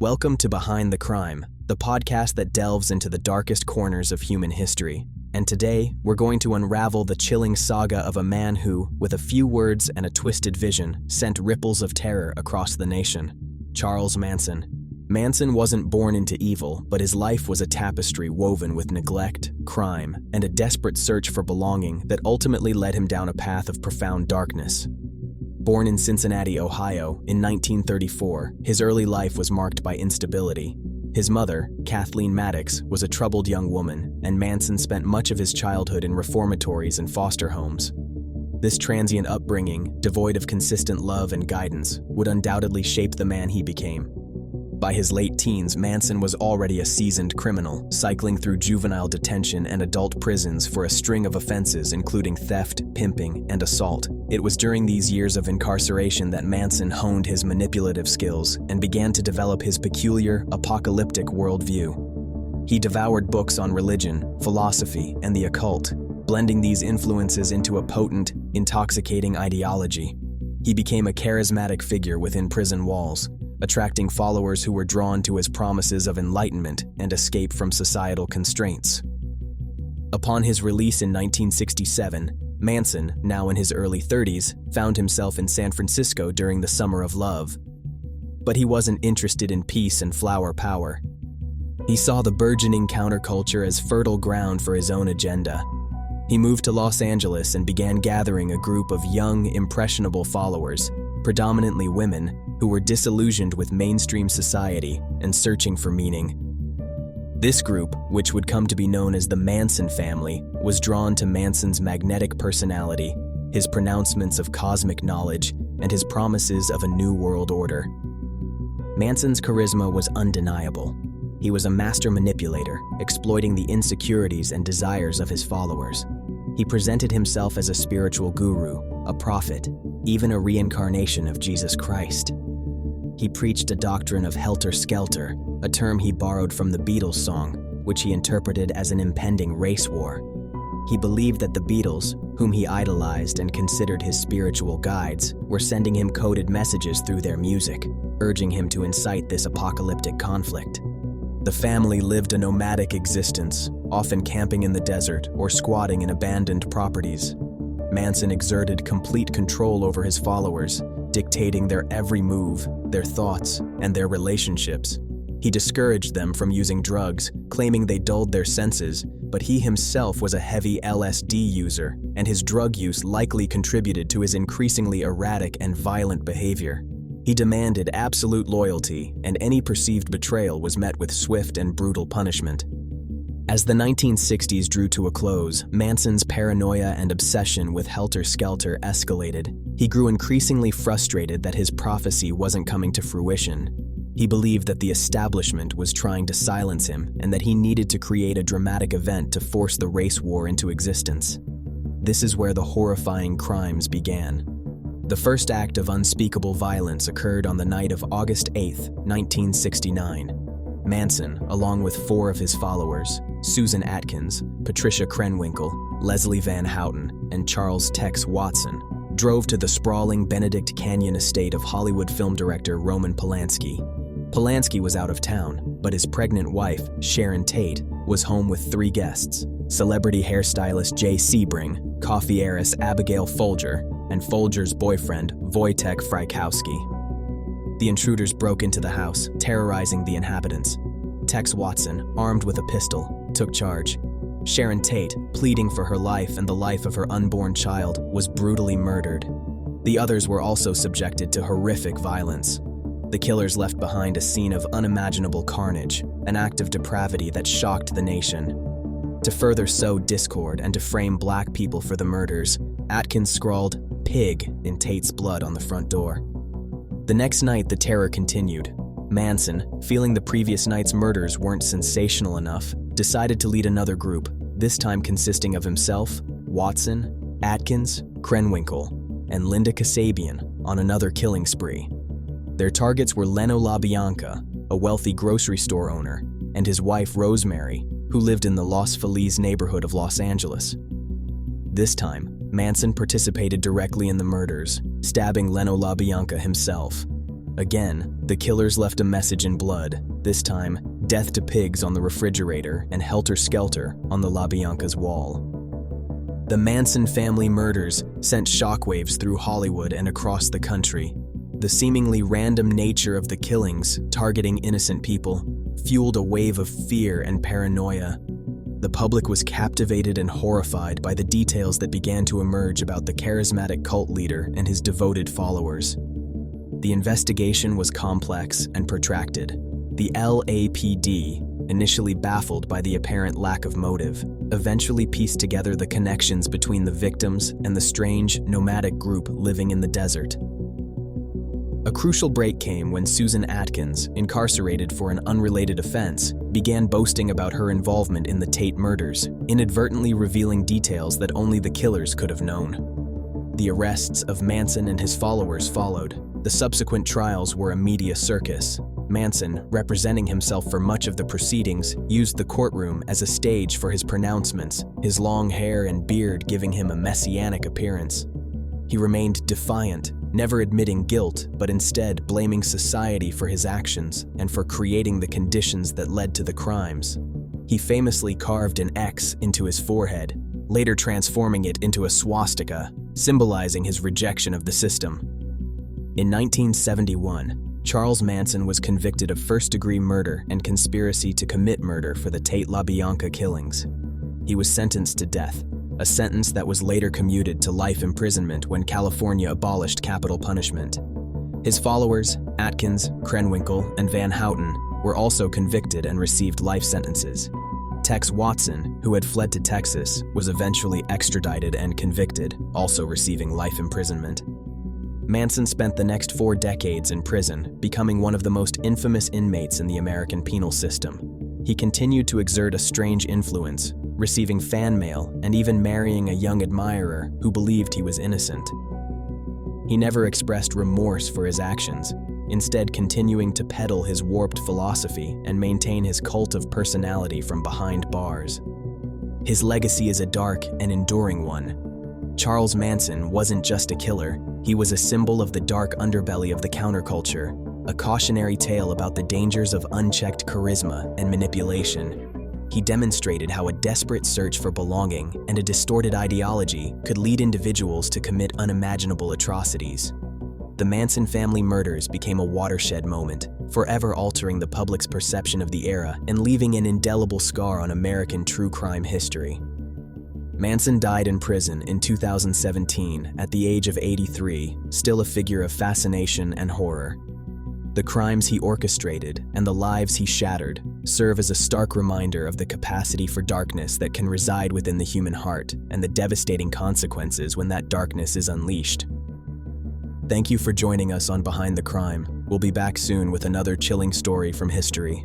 Welcome to Behind the Crime, the podcast that delves into the darkest corners of human history. And today, we're going to unravel the chilling saga of a man who, with a few words and a twisted vision, sent ripples of terror across the nation. Charles Manson. Manson wasn't born into evil, but his life was a tapestry woven with neglect, crime, and a desperate search for belonging that ultimately led him down a path of profound darkness. Born in Cincinnati, Ohio, in 1934, his early life was marked by instability. His mother, Kathleen Maddox, was a troubled young woman, and Manson spent much of his childhood in reformatories and foster homes. This transient upbringing, devoid of consistent love and guidance, would undoubtedly shape the man he became. By his late teens, Manson was already a seasoned criminal, cycling through juvenile detention and adult prisons for a string of offenses including theft, pimping, and assault. It was during these years of incarceration that Manson honed his manipulative skills and began to develop his peculiar, apocalyptic worldview. He devoured books on religion, philosophy, and the occult, blending these influences into a potent, intoxicating ideology. He became a charismatic figure within prison walls, attracting followers who were drawn to his promises of enlightenment and escape from societal constraints. Upon his release in 1967, Manson, now in his early 30s, found himself in San Francisco during the Summer of Love. But he wasn't interested in peace and flower power. He saw the burgeoning counterculture as fertile ground for his own agenda. He moved to Los Angeles and began gathering a group of young, impressionable followers, predominantly women, who were disillusioned with mainstream society and searching for meaning. This group, which would come to be known as the Manson family, was drawn to Manson's magnetic personality, his pronouncements of cosmic knowledge, and his promises of a new world order. Manson's charisma was undeniable. He was a master manipulator, exploiting the insecurities and desires of his followers. He presented himself as a spiritual guru, a prophet, even a reincarnation of Jesus Christ. He preached a doctrine of helter-skelter, a term he borrowed from the Beatles song, which he interpreted as an impending race war. He believed that the Beatles, whom he idolized and considered his spiritual guides, were sending him coded messages through their music, urging him to incite this apocalyptic conflict. The family lived a nomadic existence, often camping in the desert or squatting in abandoned properties. Manson exerted complete control over his followers, dictating their every move, their thoughts, and their relationships. He discouraged them from using drugs, claiming they dulled their senses, but he himself was a heavy LSD user, and his drug use likely contributed to his increasingly erratic and violent behavior. He demanded absolute loyalty, and any perceived betrayal was met with swift and brutal punishment. As the 1960s drew to a close, Manson's paranoia and obsession with helter-skelter escalated. He grew increasingly frustrated that his prophecy wasn't coming to fruition. He believed that the establishment was trying to silence him and that he needed to create a dramatic event to force the race war into existence. This is where the horrifying crimes began. The first act of unspeakable violence occurred on the night of August 8, 1969. Manson, along with four of his followers, Susan Atkins, Patricia Krenwinkel, Leslie Van Houten, and Charles Tex Watson, drove to the sprawling Benedict Canyon estate of Hollywood film director Roman Polanski. Polanski was out of town, but his pregnant wife, Sharon Tate, was home with three guests: celebrity hairstylist Jay Sebring, coffee heiress Abigail Folger, and Folger's boyfriend, Wojtek Frykowski. The intruders broke into the house, terrorizing the inhabitants. Tex Watson, armed with a pistol, took charge. Sharon Tate, pleading for her life and the life of her unborn child, was brutally murdered. The others were also subjected to horrific violence. The killers left behind a scene of unimaginable carnage, an act of depravity that shocked the nation. To further sow discord and to frame black people for the murders, Atkins scrawled "pig" in Tate's blood on the front door. The next night, the terror continued. Manson, feeling the previous night's murders weren't sensational enough, decided to lead another group, this time consisting of himself, Watson, Atkins, Krenwinkel, and Linda Kasabian, on another killing spree. Their targets were Leno LaBianca, a wealthy grocery store owner, and his wife Rosemary, who lived in the Los Feliz neighborhood of Los Angeles. This time, Manson participated directly in the murders, stabbing Leno LaBianca himself. Again, the killers left a message in blood, this time, death to pigs on the refrigerator and helter-skelter on the La Bianca's wall. The Manson family murders sent shockwaves through Hollywood and across the country. The seemingly random nature of the killings, targeting innocent people, fueled a wave of fear and paranoia. The public was captivated and horrified by the details that began to emerge about the charismatic cult leader and his devoted followers. The investigation was complex and protracted. The LAPD, initially baffled by the apparent lack of motive, eventually pieced together the connections between the victims and the strange, nomadic group living in the desert. A crucial break came when Susan Atkins, incarcerated for an unrelated offense, began boasting about her involvement in the Tate murders, inadvertently revealing details that only the killers could have known. The arrests of Manson and his followers followed. The subsequent trials were a media circus. Manson, representing himself for much of the proceedings, used the courtroom as a stage for his pronouncements, his long hair and beard giving him a messianic appearance. He remained defiant, never admitting guilt, but instead blaming society for his actions and for creating the conditions that led to the crimes. He famously carved an X into his forehead, later transforming it into a swastika, symbolizing his rejection of the system. In 1971, Charles Manson was convicted of first-degree murder and conspiracy to commit murder for the Tate La Bianca killings. He was sentenced to death, a sentence that was later commuted to life imprisonment when California abolished capital punishment. His followers, Atkins, Krenwinkel, and Van Houten, were also convicted and received life sentences. Tex Watson, who had fled to Texas, was eventually extradited and convicted, also receiving life imprisonment. Manson spent the next 4 decades in prison, becoming one of the most infamous inmates in the American penal system. He continued to exert a strange influence, receiving fan mail and even marrying a young admirer who believed he was innocent. He never expressed remorse for his actions, instead continuing to peddle his warped philosophy and maintain his cult of personality from behind bars. His legacy is a dark and enduring one. Charles Manson wasn't just a killer, he was a symbol of the dark underbelly of the counterculture, a cautionary tale about the dangers of unchecked charisma and manipulation. He demonstrated how a desperate search for belonging and a distorted ideology could lead individuals to commit unimaginable atrocities. The Manson family murders became a watershed moment, forever altering the public's perception of the era and leaving an indelible scar on American true crime history. Manson died in prison in 2017 at the age of 83, still a figure of fascination and horror. The crimes he orchestrated and the lives he shattered serve as a stark reminder of the capacity for darkness that can reside within the human heart and the devastating consequences when that darkness is unleashed. Thank you for joining us on Behind the Crime. We'll be back soon with another chilling story from history.